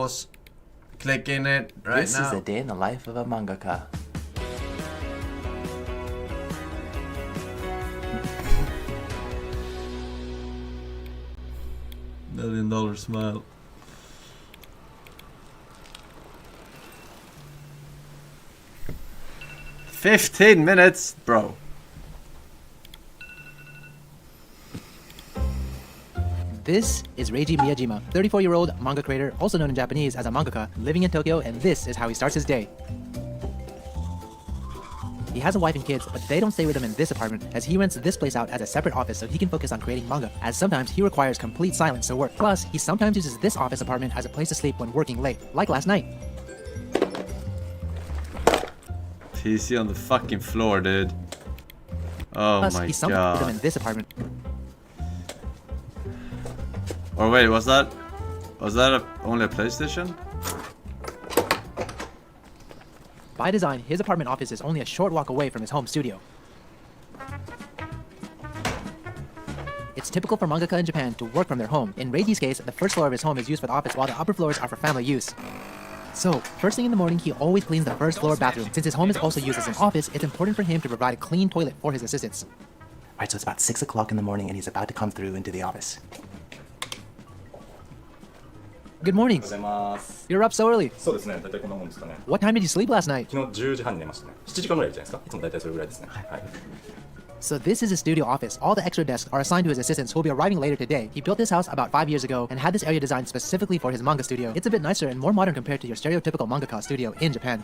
pause. Clicking it right this now. This is a day in the life of a mangaka. $1 million smile. "15 minutes, bro." This is Reiji Miyajima, 34-year-old manga creator, also known in Japanese as a mangaka, living in Tokyo, and this is how he starts his day. He has a wife and kids, but they don't stay with him in this apartment, as he rents this place out as a separate office so he can focus on creating manga, as sometimes he requires complete silence to work. Plus, he sometimes uses this office apartment as a place to sleep when working late, like last night. PC on the fucking floor, dude. Oh Plus, my he sometimes god. with him in this apartment. Or wait, was that only a PlayStation? By design, his apartment office is only a short walk away from his home studio. It's typical for mangaka in Japan to work from their home. In Reiji's case, the first floor of his home is used for the office while the upper floors are for family use. So, first thing in the morning, he always cleans the first floor bathroom. Since his home is also used as an office, it's important for him to provide a clean toilet for his assistants. Alright, so it's about 6 o'clock in the morning and he's about to come through into the office. Good morning. You're up so early. そうですね、大体こんなもんですかね。 What time did you sleep last night? 昨日10時半に寝ましたね。7時間ぐらいじゃないですか。いつも大体それぐらいですね。はい。 So this is his studio office. All the extra desks are assigned to his assistants who will be arriving later today. He built this house about 5 years ago and had this area designed specifically for his manga studio. It's a bit nicer and more modern compared to your stereotypical mangaka studio in Japan.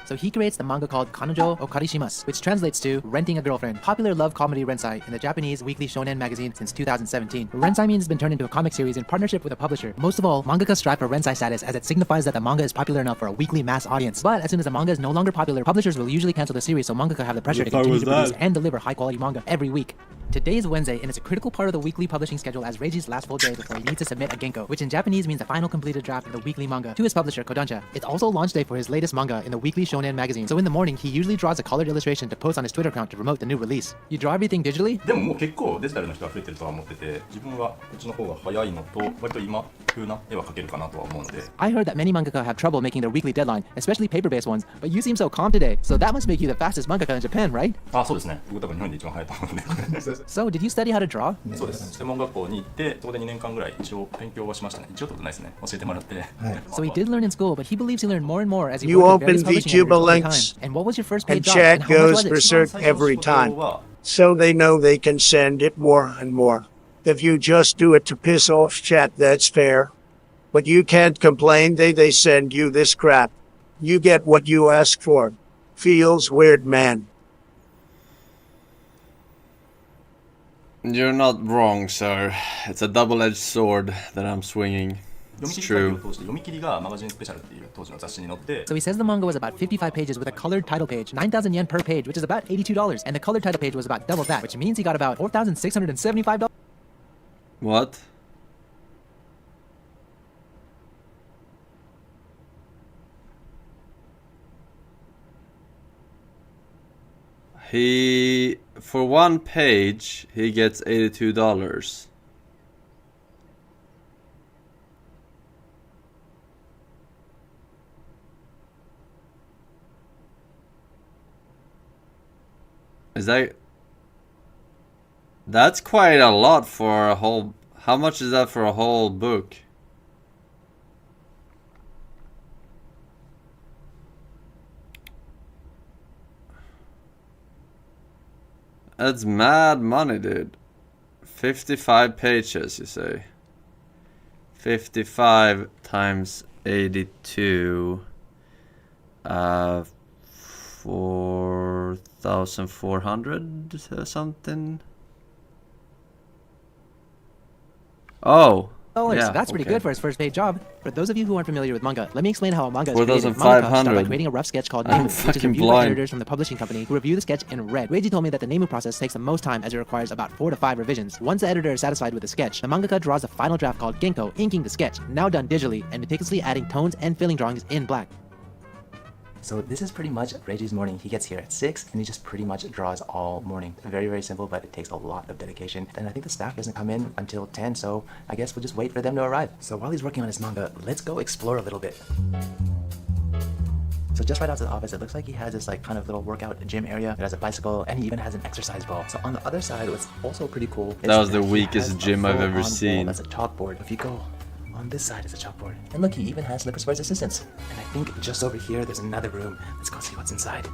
So he creates the manga called Kanojo Okarishimasu, which translates to renting a girlfriend, popular love comedy rensai in the Japanese weekly shonen magazine since 2017. Rensai means it's been turned into a comic series in partnership with a publisher. Most of all, mangaka strive for rensai status as it signifies that the manga is popular enough for a weekly mass audience. But as soon as the manga is no longer popular, publishers will usually cancel the series, so mangaka have the pressure to continue to produce and deliver high-quality manga every week. Today is Wednesday, and it's a critical part of the weekly publishing schedule as Reiji's last full day before he needs to submit a genko, which in Japanese means the final completed draft of the weekly manga, to his publisher, Kodansha. It's also launch day for his latest manga in the weekly shonen magazine, so in the morning, he usually draws a colored illustration to post on his Twitter account to promote the new release. You draw everything digitally? でももう結構デジタルの人が増えてるとは思ってて、自分はこっちの方が早いのと、割と今風な絵は描けるかなとは思うので。I heard that many mangaka have trouble making their weekly deadline, especially paper-based ones, but you seem so calm today, so that must make you the fastest mangaka in Japan, right? あ、そうですね。僕多分日本で一番早いと思うんで。 So, did you study how to draw? そうです。専門学校に行って、そこで2年間ぐらい一応勉強はしましたね。一応ってことないですね。教えてもらって。So he did learn in school, but he believes he learned more and more as he You worked with various open publishing VTuber editors over links, time. And what was your first paid and job, chat and how much goes was it? berserk every time, so they know they can send it more and more. If you just do it to piss off chat, that's fair. But you can't complain, they send you this crap. You get what you ask for. Feels weird, man. You're not wrong, sir. It's a double-edged sword that I'm swinging. It's true. So he says the manga was about 55 pages with a colored title page, 9,000 yen per page, which is about $82, and the colored title page was about double that, which means he got about $4,675. What? For one page, he gets $82. That's quite a lot for a whole... How much is that for a whole book? That's mad money, dude. 55 pages, you say. 55 times 82. 4,400 something. Oh. Yeah, that's pretty good for his first paid job. For those of you who aren't familiar with manga, let me explain how a manga is created. 4,500. Mangaka start by creating a rough sketch called Nemu, which is reviewed by blind. editors from the publishing company who review the sketch in red. Reiji told me that the Nemu process takes the most time as it requires about 4 to 5 revisions. Once the editor is satisfied with the sketch, the mangaka draws a final draft called Genko, inking the sketch, now done digitally and meticulously adding tones and filling drawings in black. So this is pretty much Reiji's morning. He gets here at 6 and he just pretty much draws all morning. Very, very simple, but it takes a lot of dedication. And I think the staff doesn't come in until 10, so I guess we'll just wait for them to arrive. So while he's working on his manga, let's go explore a little bit. So just right outside the office, it looks like he has this like kind of little workout gym area. It has a bicycle and he even has an exercise ball. So on the other side, what's also pretty cool is That was the he weakest has a gym I've ever full-on wall seen. That's a chalkboard. If you go on this side is a chalkboard. And look, he even has slippers for his assistants. And I think just over here, there's another room. Let's go see what's inside.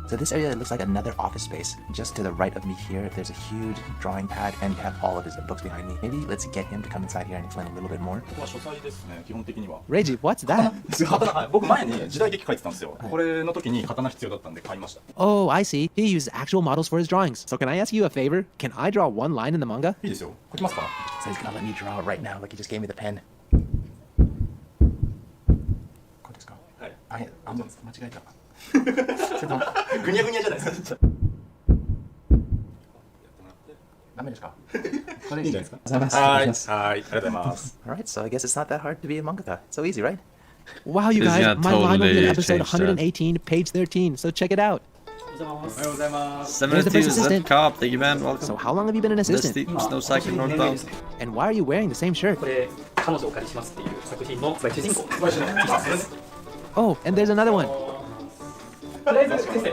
So this area looks like another office space. Just to the right of me here, there's a huge drawing pad and you have all of his books behind me. Maybe let's get him to come inside here and explain a little bit more. ここは書斎ですね、基本的には。 Reggie, what's that? 刀、はい、僕前に時代劇書いてたんですよ。これの時に刀必要だったんで買いました。 Oh, I see. He uses actual models for his drawings. So can I ask you a favor? Can I draw one line in the manga? いいですよ。書きますか？ So he's gonna let me draw right now. Look, he just gave me the pen. こうですか？はい。あ、間違えた。ぐにゃぐにゃじゃないですか。ダメですか？いいんじゃないですか。はい、はい、ありがとうございます。Alright, so I guess it's not that hard to be a mangaka. It's so easy, right? Wow, you He's guys, gonna my line will be in totally episode change that. 118, page 13, so check it out. おはようございます。 There's the first Z assistant. Cop, thank you man, welcome. So how long have you been an Best assistant? teams, no second northbound. And why are you wearing the same shirt? これ彼女をお借りしますっていう作品の主人公。 Oh, and there's another one. とりあえず先生。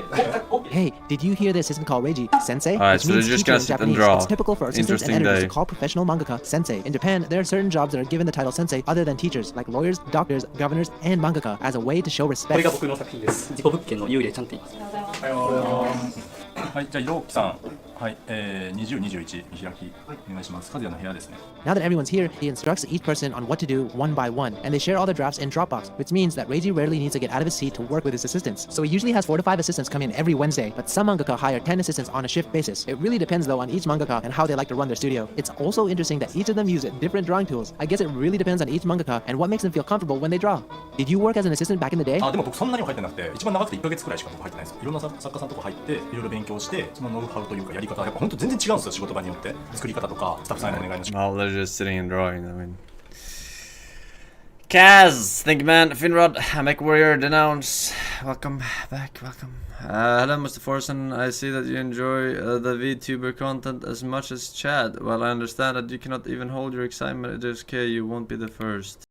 Hey, did you hear the assistant call Reiji sensei? Alright, Which so they're means just teacher gonna in sit and Japanese. draw. It's typical for assistants and Interesting editors day. to call professional mangaka sensei. In Japan, there are certain jobs that are given the title sensei other than teachers, like lawyers, doctors, governors, and mangaka, as a way to show こ respect. れが僕の作品です。事故物件の幽霊ちゃんって言います。はい、じゃあ、ひろきさん。はい、20、21見開きお願いします。和也の部屋ですね。 Now that everyone's here, he instructs each person on what to do one by one, and they share all their drafts in Dropbox, which means that Reiji rarely needs to get out of his seat to work with his assistants. So he usually has 4 to 5 assistants come in every Wednesday, but some mangaka hire 10 assistants on a shift basis. It really depends though on each mangaka and how they like to run their studio. It's also interesting that each of them use different drawing tools. I guess it really depends on each mangaka and what makes them feel comfortable when they draw. Did you work as an assistant back in the day? あ、でも僕そんなには入ってなくて、一番長くて1ヶ月くらいしか僕入ってないです。いろんな作家さんとか入って、いろいろ勉強して、そのノウハウというかやり方がやっぱ本当全然違うんですよ、仕事場によって。作り方とか、スタッフさんへのお願いの仕方。 Well, they're just sitting and drawing, I mean. Kaz, thank you man. Finrod, MechWarrior, Denounce. Welcome back, welcome. Hello Mr. Forsen, I see that you enjoy the VTuber content as much as Chad. Well, I understand that you cannot even hold your excitement at JFK, you won't be the first.